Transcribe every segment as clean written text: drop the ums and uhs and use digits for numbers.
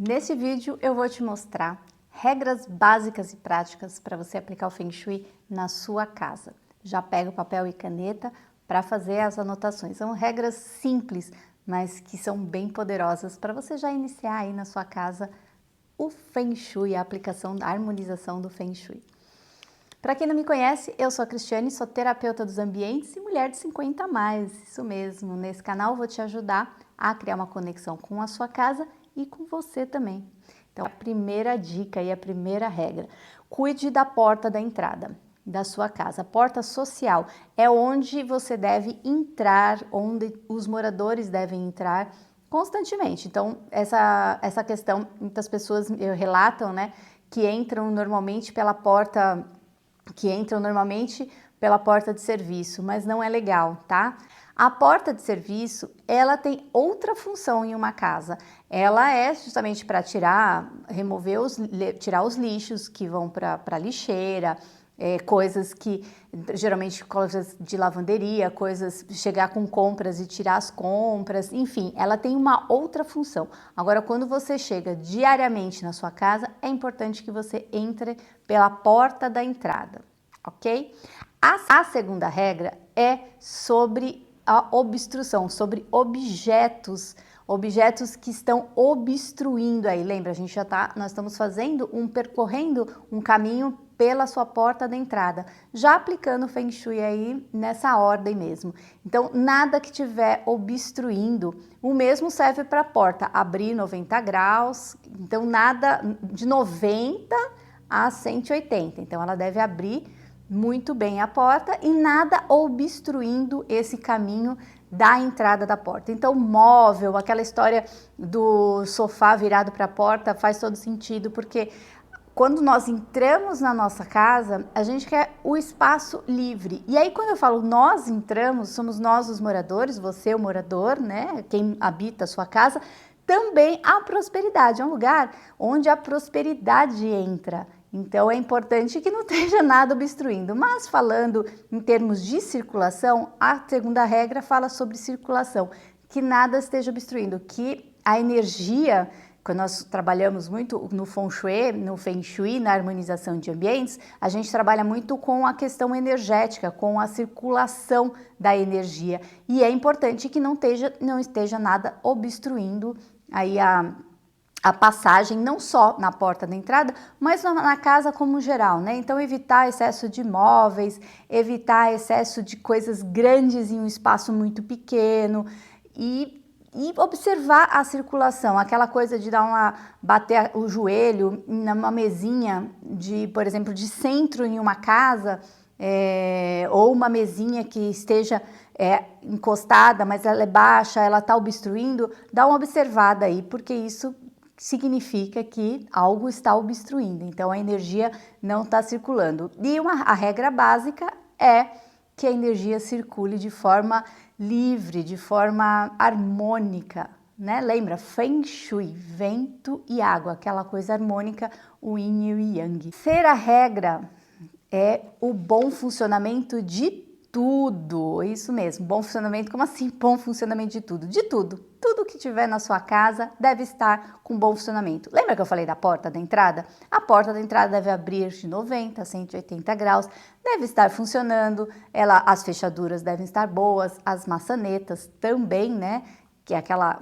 Nesse vídeo eu vou te mostrar regras básicas e práticas para você aplicar o Feng Shui na sua casa. Já pega o papel e caneta para fazer as anotações. São regras simples, mas que são bem poderosas para você já iniciar aí na sua casa o Feng Shui, a aplicação da harmonização do Feng Shui. Para quem não me conhece, eu sou a Cristiane, sou terapeuta dos ambientes e mulher de 50 a mais, isso mesmo. Nesse canal eu vou te ajudar a criar uma conexão com a sua casa e com você também. Então, a primeira dica e a primeira regra, cuide da porta da entrada da sua casa. A porta social é onde você deve entrar, onde os moradores devem entrar constantemente. Então, essa questão, muitas pessoas relatam, né, que entram normalmente pela porta de serviço, mas não é legal, tá? A porta de serviço, ela tem outra função em uma casa. Ela é justamente para tirar os lixos que vão para a lixeira, coisas que, geralmente coisas de lavanderia, chegar com compras e tirar as compras, enfim, ela tem uma outra função. Agora, quando você chega diariamente na sua casa, é importante que você entre pela porta da entrada, ok? A segunda regra é sobre a obstrução, sobre objetos que estão obstruindo aí. Lembra, nós estamos percorrendo um caminho pela sua porta da entrada, já aplicando o Feng Shui aí nessa ordem mesmo. Então, nada que estiver obstruindo, o mesmo serve para a porta, abrir 90 graus, então nada de 90 a 180, então ela deve abrir muito bem a porta e nada obstruindo esse caminho da entrada da porta. Então, móvel, aquela história do sofá virado para a porta faz todo sentido, porque quando nós entramos na nossa casa, a gente quer o espaço livre. E aí, quando eu falo nós entramos, somos nós os moradores, você o morador, né? Quem habita a sua casa, também a prosperidade. É um lugar onde a prosperidade entra. Então, é importante que não esteja nada obstruindo. Mas, falando em termos de circulação, a segunda regra fala sobre circulação, que nada esteja obstruindo, que a energia, quando nós trabalhamos muito no Feng Shui, na harmonização de ambientes, a gente trabalha muito com a questão energética, com a circulação da energia. E é importante que não esteja nada obstruindo aí a passagem, não só na porta da entrada, mas na casa como geral, né? Então, evitar excesso de móveis, evitar excesso de coisas grandes em um espaço muito pequeno e observar a circulação, aquela coisa de bater o joelho numa mesinha, por exemplo, de centro em uma casa, ou uma mesinha que esteja encostada, mas ela é baixa, ela está obstruindo, dá uma observada aí, porque isso significa que algo está obstruindo, então a energia não está circulando. E a regra básica é que a energia circule de forma livre, de forma harmônica, né? Lembra? Feng Shui, vento e água, aquela coisa harmônica, o yin e o yang. Terceira regra é o bom funcionamento de tudo, isso mesmo, bom funcionamento, como assim bom funcionamento de tudo? De tudo, tudo que tiver na sua casa deve estar com bom funcionamento. Lembra que eu falei da porta da entrada? A porta da entrada deve abrir de 90 a 180 graus, deve estar funcionando, as fechaduras devem estar boas, as maçanetas também, né? Que é aquela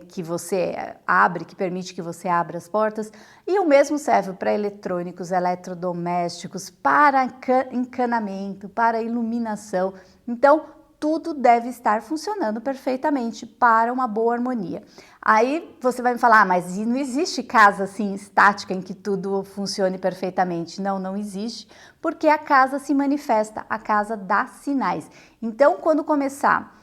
que você abre, que permite que você abra as portas. E o mesmo serve para eletrônicos, eletrodomésticos, para encanamento, para iluminação. Então, tudo deve estar funcionando perfeitamente para uma boa harmonia. Aí você vai me falar, mas não existe casa assim estática em que tudo funcione perfeitamente. Não, não existe, porque a casa se manifesta, a casa dá sinais. Então, quando começar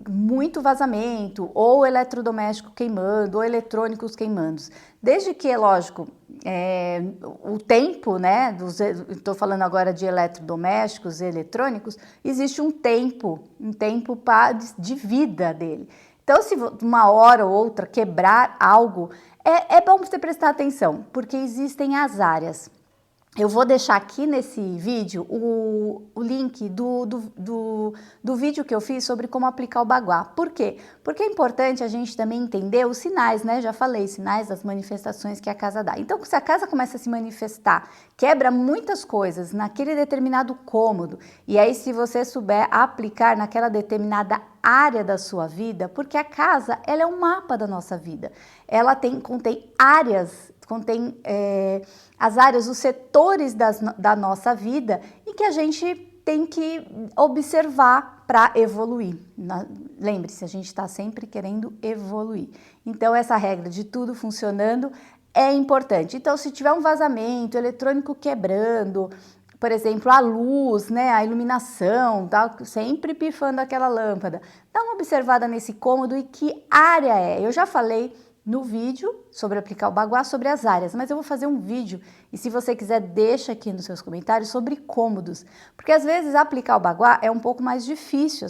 muito vazamento, ou eletrodoméstico queimando, ou eletrônicos queimando. Desde que, lógico, o tempo, né, estou falando agora de eletrodomésticos e eletrônicos, existe um tempo de vida dele. Então, se uma hora ou outra quebrar algo, é bom você prestar atenção, porque existem as áreas. Eu vou deixar aqui nesse vídeo o link do vídeo que eu fiz sobre como aplicar o Baguá. Por quê? Porque é importante a gente também entender os sinais, né? Já falei, sinais das manifestações que a casa dá. Então, se a casa começa a se manifestar, quebra muitas coisas naquele determinado cômodo, e aí se você souber aplicar naquela determinada área da sua vida, porque a casa, ela é um mapa da nossa vida. Ela contém áreas, as áreas, os setores da nossa vida e que a gente tem que observar para evoluir. Lembre-se, a gente está sempre querendo evoluir. Então, essa regra de tudo funcionando é importante. Então, se tiver um vazamento, eletrônico quebrando, por exemplo, a luz, né, a iluminação, tá sempre pifando aquela lâmpada, dá uma observada nesse cômodo e que área é. Eu já falei no vídeo sobre aplicar o Baguá, sobre as áreas, mas eu vou fazer um vídeo e se você quiser deixa aqui nos seus comentários sobre cômodos, porque às vezes aplicar o Baguá é um pouco mais difícil,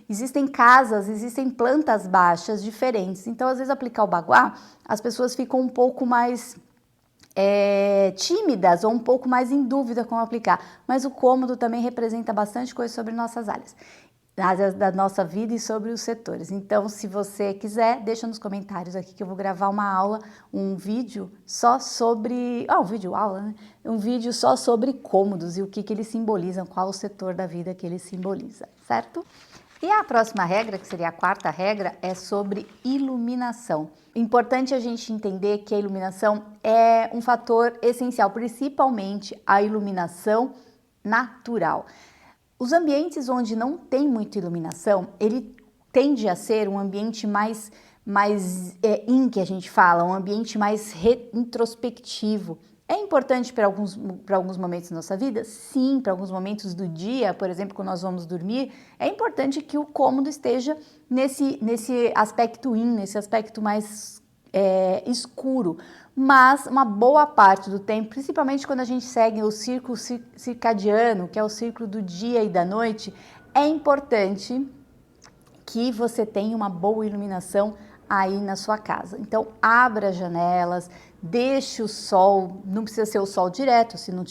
existem casas, existem plantas baixas diferentes, então às vezes aplicar o Baguá, as pessoas ficam um pouco mais tímidas ou um pouco mais em dúvida como aplicar, mas o cômodo também representa bastante coisa sobre nossas áreas da nossa vida e sobre os setores. Então, se você quiser, deixa nos comentários aqui que eu vou gravar uma aula, um vídeo só sobre... um vídeo aula, né? Um vídeo só sobre cômodos e o que eles simbolizam, qual o setor da vida que eles simbolizam, certo? E a próxima regra, que seria a quarta regra, é sobre iluminação. Importante a gente entender que a iluminação é um fator essencial, principalmente a iluminação natural. Os ambientes onde não tem muita iluminação, ele tende a ser um ambiente mais que a gente fala, um ambiente mais introspectivo. É importante para alguns momentos da nossa vida? Sim, para alguns momentos do dia, por exemplo, quando nós vamos dormir, é importante que o cômodo esteja nesse aspecto nesse aspecto mais escuro. Mas uma boa parte do tempo, principalmente quando a gente segue o círculo circadiano, que é o círculo do dia e da noite, é importante que você tenha uma boa iluminação aí na sua casa. Então, abra as janelas, deixe o sol, não precisa ser o sol direto, se não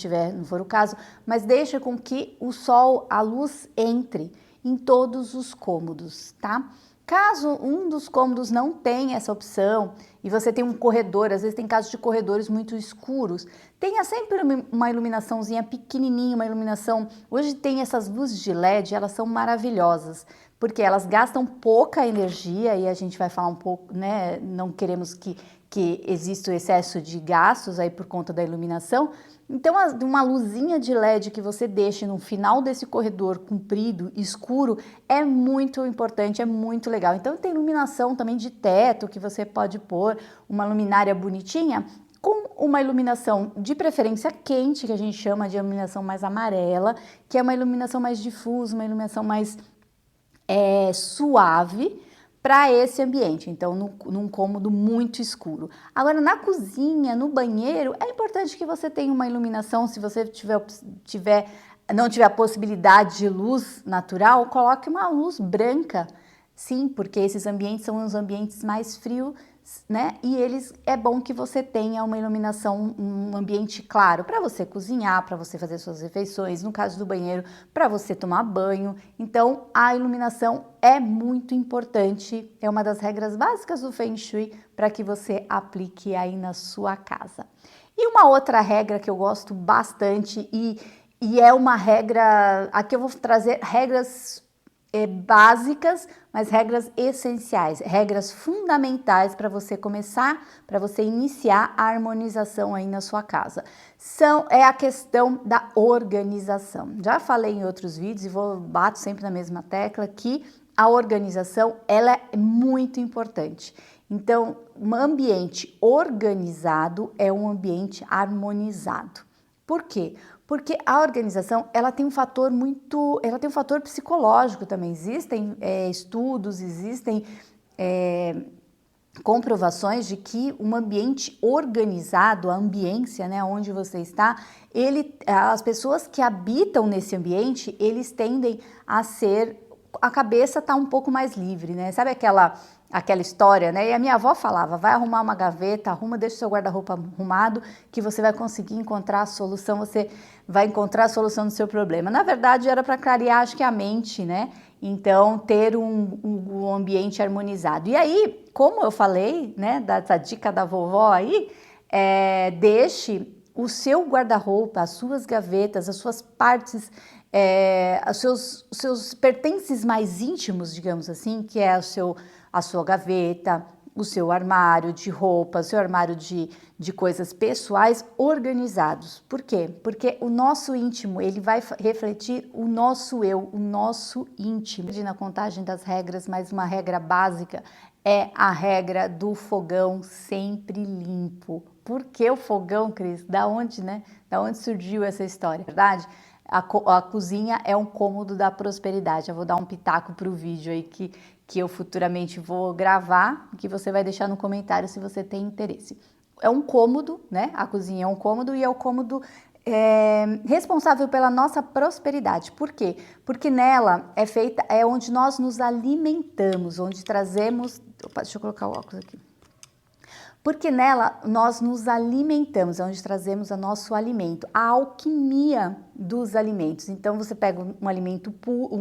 for o caso, mas deixe com que o sol, a luz entre em todos os cômodos, tá? Caso um dos cômodos não tenha essa opção e você tem um corredor, às vezes tem casos de corredores muito escuros, tenha sempre uma iluminaçãozinha pequenininha, uma iluminação... Hoje tem essas luzes de LED, elas são maravilhosas, porque elas gastam pouca energia e a gente vai falar um pouco, né? Não queremos que exista o excesso de gastos aí por conta da iluminação. Então, uma luzinha de LED que você deixe no final desse corredor comprido, escuro, é muito importante, é muito legal. Então, tem iluminação também de teto que você pode pôr, uma luminária bonitinha, com uma iluminação de preferência quente, que a gente chama de iluminação mais amarela, que é uma iluminação mais difusa, uma iluminação mais suave, para esse ambiente, então num cômodo muito escuro. Agora, na cozinha, no banheiro, é importante que você tenha uma iluminação, se você não tiver a possibilidade de luz natural, coloque uma luz branca, sim, porque esses ambientes são os ambientes mais frios, né? E é bom que você tenha uma iluminação, um ambiente claro para você cozinhar, para você fazer suas refeições, no caso do banheiro, para você tomar banho. Então, a iluminação é muito importante, é uma das regras básicas do Feng Shui para que você aplique aí na sua casa. E uma outra regra que eu gosto bastante e é uma regra, aqui eu vou trazer regras básicas, mas regras essenciais, regras fundamentais para você iniciar a harmonização aí na sua casa. É a questão da organização. Já falei em outros vídeos e bato sempre na mesma tecla que a organização, ela é muito importante. Então, um ambiente organizado é um ambiente harmonizado. Por quê? Porque a organização, ela tem um fator psicológico também. Existem estudos, existem comprovações de que um ambiente organizado, a ambiência, né, onde você está, as pessoas que habitam nesse ambiente, eles tendem a cabeça tá um pouco mais livre, né? Sabe aquela história, né? E a minha avó falava, vai arrumar uma gaveta, arruma, deixa o seu guarda-roupa arrumado, que você vai conseguir encontrar a solução, você vai encontrar a solução do seu problema. Na verdade, era para clarear, acho que a mente, né? Então, ter um ambiente harmonizado. E aí, como eu falei, né, dessa dica da vovó aí, deixe o seu guarda-roupa, as suas gavetas, as suas partes, os seus pertences mais íntimos, digamos assim, que é a sua gaveta, o seu armário de roupa, o seu armário de coisas pessoais organizados. Por quê? Porque o nosso íntimo, ele vai refletir o nosso eu, o nosso íntimo. Na contagem das regras, mas uma regra básica é a regra do fogão sempre limpo. Por que o fogão, Cris? Da onde, né? Da onde surgiu essa história? Verdade? A cozinha é um cômodo da prosperidade. Eu vou dar um pitaco para o vídeo aí que eu futuramente vou gravar, que você vai deixar no comentário se você tem interesse. É um cômodo, né? A cozinha é um cômodo e é o cômodo responsável pela nossa prosperidade. Por quê? Porque nela é onde nós nos alimentamos, onde trazemos... Opa, deixa eu colocar o óculos aqui. Porque nela nós nos alimentamos, é onde trazemos o nosso alimento, a alquimia dos alimentos. Então você pega um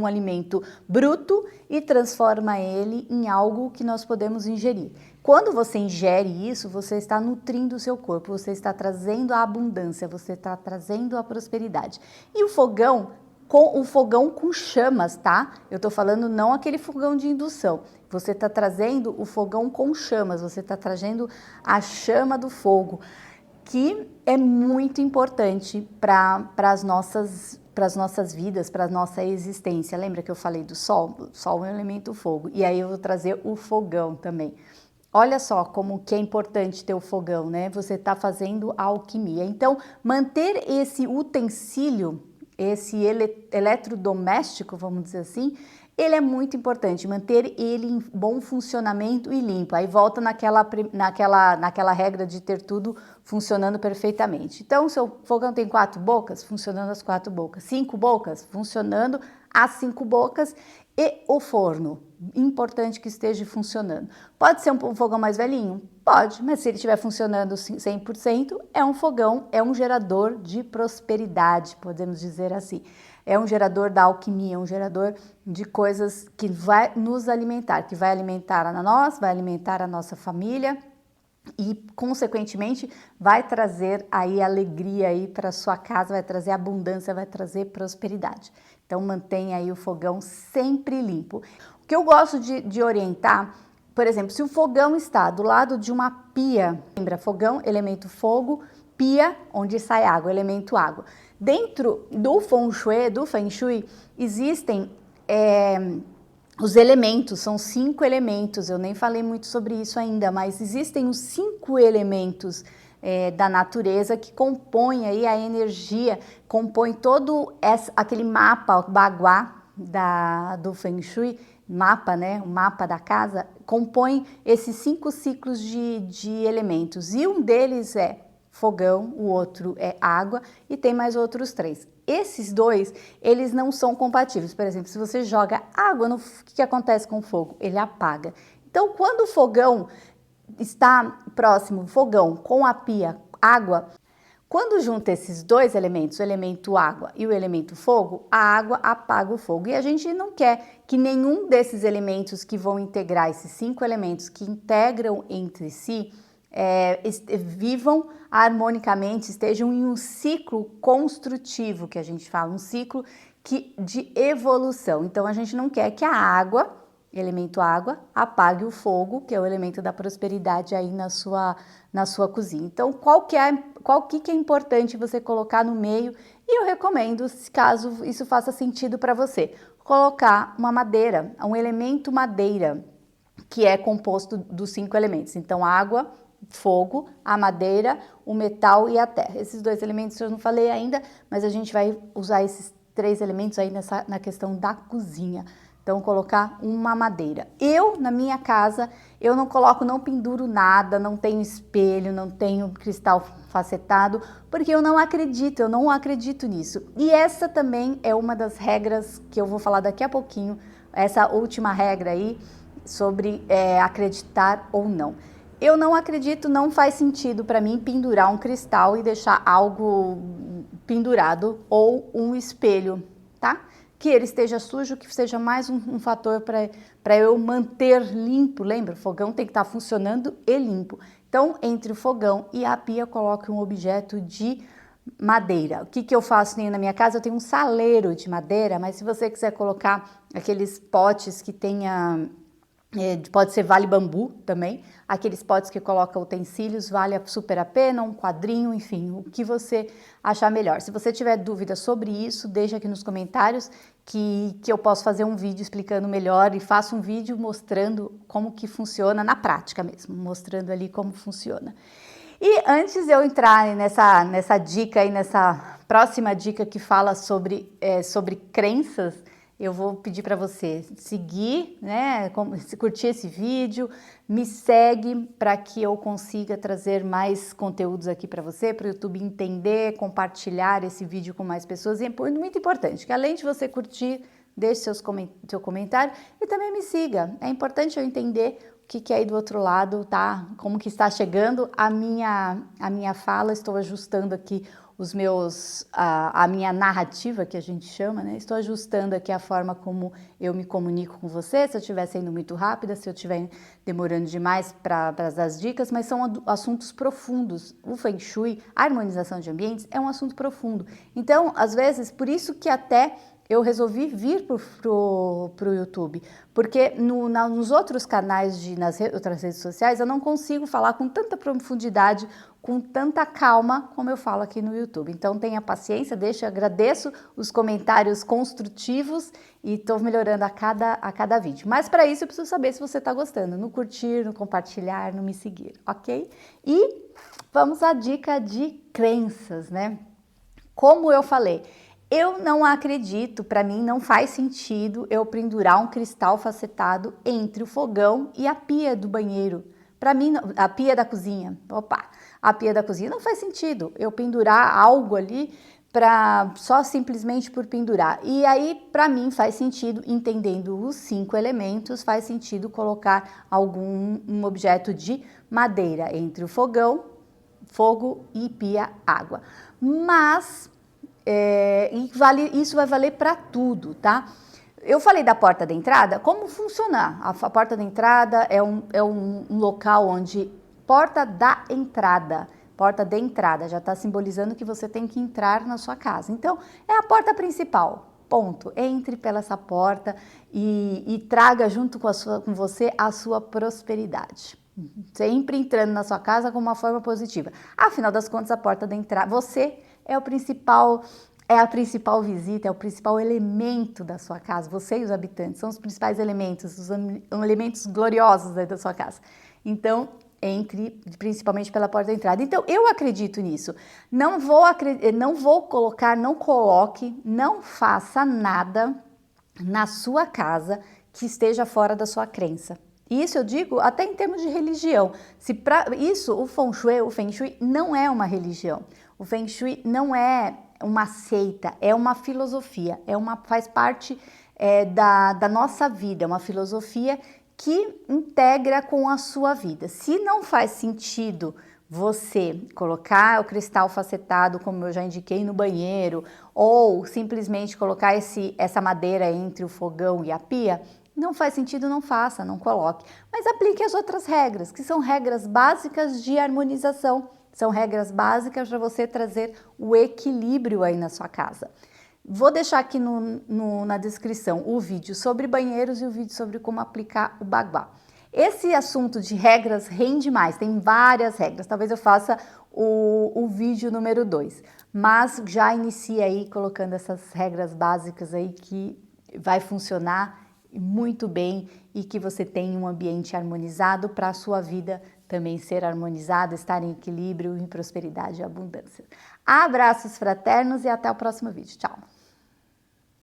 alimento bruto e transforma ele em algo que nós podemos ingerir. Quando você ingere isso, você está nutrindo o seu corpo, você está trazendo a abundância, você está trazendo a prosperidade. E o fogão com chamas, tá? Eu tô falando não aquele fogão de indução. Você tá trazendo o fogão com chamas, você tá trazendo a chama do fogo, que é muito importante para as nossas vidas, para a nossa existência. Lembra que eu falei do sol? O sol é um elemento fogo. E aí eu vou trazer o fogão também. Olha só como que é importante ter o fogão, né? Você tá fazendo a alquimia. Então, manter esse utensílio, esse eletrodoméstico, vamos dizer assim, ele é muito importante, manter ele em bom funcionamento e limpo. Aí volta naquela regra de ter tudo funcionando perfeitamente. Então, o seu fogão tem 4 bocas, funcionando as 4 bocas. 5 bocas, funcionando as 5 bocas. E o forno, importante que esteja funcionando. Pode ser um fogão mais velhinho? Pode, mas se ele estiver funcionando 100%, é um fogão, é um gerador de prosperidade, podemos dizer assim. É um gerador da alquimia, um gerador de coisas que vai nos alimentar, que vai alimentar a nós, vai alimentar a nossa família e, consequentemente, vai trazer aí alegria aí para sua casa, vai trazer abundância, vai trazer prosperidade. Então, mantenha aí o fogão sempre limpo. O que eu gosto de orientar, por exemplo, se o fogão está do lado de uma pia, lembra, fogão, elemento fogo, pia, onde sai água, elemento água. Dentro do Feng Shui, existem os elementos, são 5 elementos, eu nem falei muito sobre isso ainda, mas existem os 5 elementos da natureza que compõem aí a energia, compõem todo aquele mapa, o baguá do Feng Shui, mapa, né, o mapa da casa, compõe esses 5 ciclos de elementos, e um deles é fogão, o outro é água e tem mais outros 3. Esses 2, eles não são compatíveis. Por exemplo, se você joga água, o que acontece com o fogo? Ele apaga. Então, quando o fogão está próximo, fogão com a pia, água, quando junta esses 2 elementos, o elemento água e o elemento fogo, a água apaga o fogo. E a gente não quer que nenhum desses elementos que vão integrar, esses 5 elementos que integram entre si, vivam harmonicamente, estejam em um ciclo construtivo, que a gente fala, um ciclo de evolução. Então, a gente não quer que a água, elemento água, apague o fogo, que é o elemento da prosperidade aí na sua cozinha. Então, qual que é importante você colocar no meio? E eu recomendo, caso isso faça sentido para você, colocar uma madeira, um elemento madeira, que é composto dos 5 elementos. Então, água, fogo, a madeira, o metal e a terra. Esses 2 elementos eu não falei ainda, mas a gente vai usar esses 3 elementos aí na questão da cozinha. Então, colocar uma madeira. Na minha casa, eu não penduro nada, não tenho espelho, não tenho cristal facetado, porque eu não acredito nisso. E essa também é uma das regras que eu vou falar daqui a pouquinho, essa última regra aí, acreditar ou não. Eu não acredito, não faz sentido para mim pendurar um cristal e deixar algo pendurado ou um espelho, tá? Que ele esteja sujo, que seja mais um fator para eu manter limpo. Lembra? O fogão tem que estar funcionando e limpo. Então, entre o fogão e a pia, coloque um objeto de madeira. O que eu faço na minha casa? Eu tenho um saleiro de madeira, mas se você quiser colocar aqueles potes que tenha... pode ser vale bambu também, aqueles potes que colocam utensílios, vale super a pena, um quadrinho, enfim, o que você achar melhor. Se você tiver dúvida sobre isso, deixa aqui nos comentários que eu posso fazer um vídeo explicando melhor e faço um vídeo mostrando como que funciona na prática mesmo, mostrando ali como funciona. E antes de eu entrar nessa dica aí, nessa próxima dica que fala sobre crenças, eu vou pedir para você seguir, né, curtir esse vídeo, me segue para que eu consiga trazer mais conteúdos aqui para você, para o YouTube entender, compartilhar esse vídeo com mais pessoas. E é muito importante que além de você curtir, deixe seu comentário e também me siga. É importante eu entender o que é aí do outro lado, tá? Como que está chegando a minha fala, estou ajustando aqui a minha narrativa, que a gente chama, né? Estou ajustando aqui a forma como eu me comunico com você, se eu estiver sendo muito rápida, se eu estiver demorando demais para as dicas, mas são assuntos profundos. O Feng Shui, a harmonização de ambientes, é um assunto profundo. Então, às vezes, por isso que até eu resolvi vir pro YouTube, porque nos outros canais, nas outras redes sociais, eu não consigo falar com tanta profundidade, com tanta calma, como eu falo aqui no YouTube. Então tenha paciência, agradeço os comentários construtivos e estou melhorando a cada vídeo. Mas para isso eu preciso saber se você está gostando, no curtir, no compartilhar, no me seguir, ok? E vamos à dica de crenças, né? Como eu falei, eu não acredito, para mim não faz sentido eu pendurar um cristal facetado entre o fogão e a pia do banheiro. Para mim, a pia da cozinha, a pia da cozinha não faz sentido eu pendurar algo ali só simplesmente por pendurar. E aí, para mim, faz sentido, entendendo os 5 elementos, faz sentido colocar um objeto de madeira entre o fogão, fogo e pia, água. Mas... isso vai valer para tudo, tá? Eu falei da porta de entrada, como funcionar? A porta de entrada é um local onde porta de entrada já está simbolizando que você tem que entrar na sua casa. Então, é a porta principal, ponto. Entre pela essa porta e traga junto com você a sua prosperidade. Sempre entrando na sua casa com uma forma positiva. Afinal das contas, a porta de entrada, você é a principal visita, é o principal elemento da sua casa. Você e os habitantes são os principais elementos, os elementos gloriosos da sua casa. Então, entre principalmente pela porta de entrada. Então, eu acredito nisso. Não coloque, não faça nada na sua casa que esteja fora da sua crença. Isso eu digo até em termos de religião. O Feng Shui não é uma religião. O Feng Shui não é uma seita, é uma filosofia, faz parte da nossa vida, é uma filosofia que integra com a sua vida. Se não faz sentido você colocar o cristal facetado, como eu já indiquei, no banheiro, ou simplesmente colocar essa madeira entre o fogão e a pia, não faz sentido, não faça, não coloque. Mas aplique as outras regras, que são regras básicas de harmonização. São regras básicas para você trazer o equilíbrio aí na sua casa. Vou deixar aqui na descrição o vídeo sobre banheiros e o vídeo sobre como aplicar o Bagua. Esse assunto de regras rende mais, tem várias regras. Talvez eu faça o vídeo número 2. Mas já inicia aí colocando essas regras básicas aí que vai funcionar muito bem e que você tenha um ambiente harmonizado para a sua vida também ser harmonizada, estar em equilíbrio, em prosperidade e abundância. Abraços fraternos e até o próximo vídeo. Tchau!